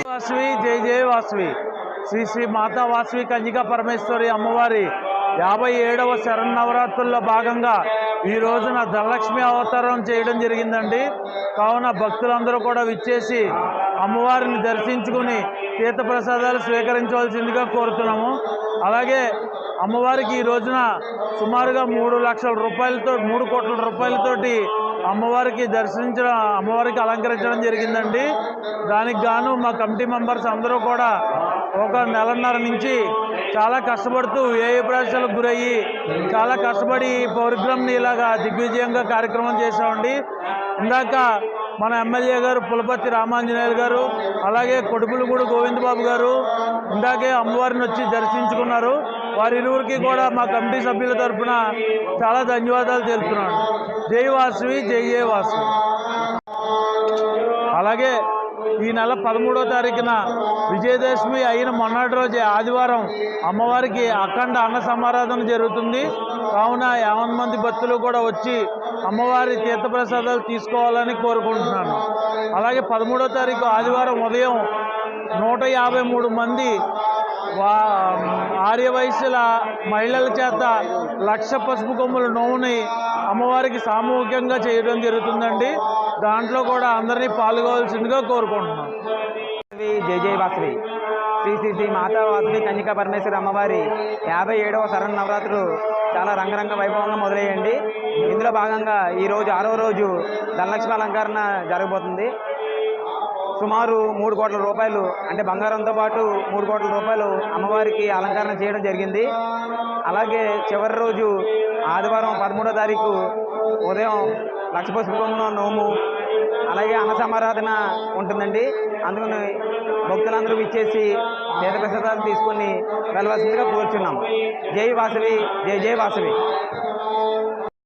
వాసవి జై జయ వాసవి శ్రీ శ్రీ మాతా వాసవి కన్యకా పరమేశ్వరి అమ్మవారి 57వ శరన్నవరాత్రుల్లో భాగంగా ఈ రోజున ధనలక్ష్మి అవతారం చేయడం జరిగిందండి. కావున భక్తులందరూ కూడా విచ్చేసి అమ్మవారిని దర్శించుకుని తీర్థప్రసాదాలు స్వీకరించవలసిందిగా కోరుతున్నాము. అలాగే అమ్మవారికి ఈ రోజున సుమారుగా 3 లక్షల రూపాయలతో 3 కోట్ల రూపాయలతోటి అమ్మవారికి దర్శించడం అమ్మవారికి అలంకరించడం జరిగిందండి. దానికి గాను మా కమిటీ మెంబర్స్ అందరూ కూడా ఒక నెలన్నర నుంచి చాలా కష్టపడుతూ వ్యయ ప్రదర్శనలకు గురయ్యి చాలా కష్టపడి ఈ ప్రోగ్రామ్ని ఇలాగా దిగ్విజయంగా కార్యక్రమం చేసామండి. ఇందాక మన ఎమ్మెల్యే గారు పులపర్తి రామాంజనేయులు గారు, అలాగే కొడుపులగూడు గోవిందబాబు గారు ఇందాకే అమ్మవారిని వచ్చి దర్శించుకున్నారు. వారిరువురికి కూడా మా కమిటీ సభ్యుల తరఫున చాలా ధన్యవాదాలు తెలుపుతున్నాను. జై వాసవి జై జయ వాసవి. అలాగే ఈ నెల 13వ తారీఖున విజయదశమి అయిన మొన్నటి రోజే ఆదివారం అమ్మవారికి అఖండ అన్న సమారాధన జరుగుతుంది. కావున 50 మంది భక్తులు కూడా వచ్చి అమ్మవారి తీర్థప్రసాదాలు తీసుకోవాలని కోరుకుంటున్నాను. అలాగే 13వ తారీఖు ఆదివారం ఉదయం 153 మంది ఆర్యవైశ్యుల మహిళల చేత 1,00,000 పసుపు కొమ్ముల నోవుని అమ్మవారికి సామూహికంగా చేయడం జరుగుతుందండి. దాంట్లో కూడా అందరినీ పాల్గొవలసిందిగా కోరుకుంటున్నాం. జై జయ వాసవి శ్రీ శ్రీ శ్రీ మాతా వాసవి కన్యకా పరమేశ్వరి అమ్మవారి 57వ శరన్నవరాత్రులు చాలా రంగరంగ వైభవంగా మొదలయ్యండి. ఇందులో భాగంగా ఈరోజు 6వ రోజు ధనలక్ష్మి అలంకరణ జరగబోతుంది. సుమారు 3 కోట్ల రూపాయలు అంటే బంగారంతో పాటు 3 కోట్ల రూపాయలు అమ్మవారికి అలంకరణ చేయడం జరిగింది. అలాగే చివరి రోజు ఆదివారం 13వ తారీఖు ఉదయం 1,00,000 పసుపు కొమ్ముల నోము అలాగే అన్న సమారాధన ఉంటుందండి. అందుకని భక్తులందరూ ఇచ్చేసి తీర్థప్రసాదాలు తీసుకొని వెళ్ళవలసిందిగా కోరుచున్నాం. జై వాసవి జై జయ వాసవి.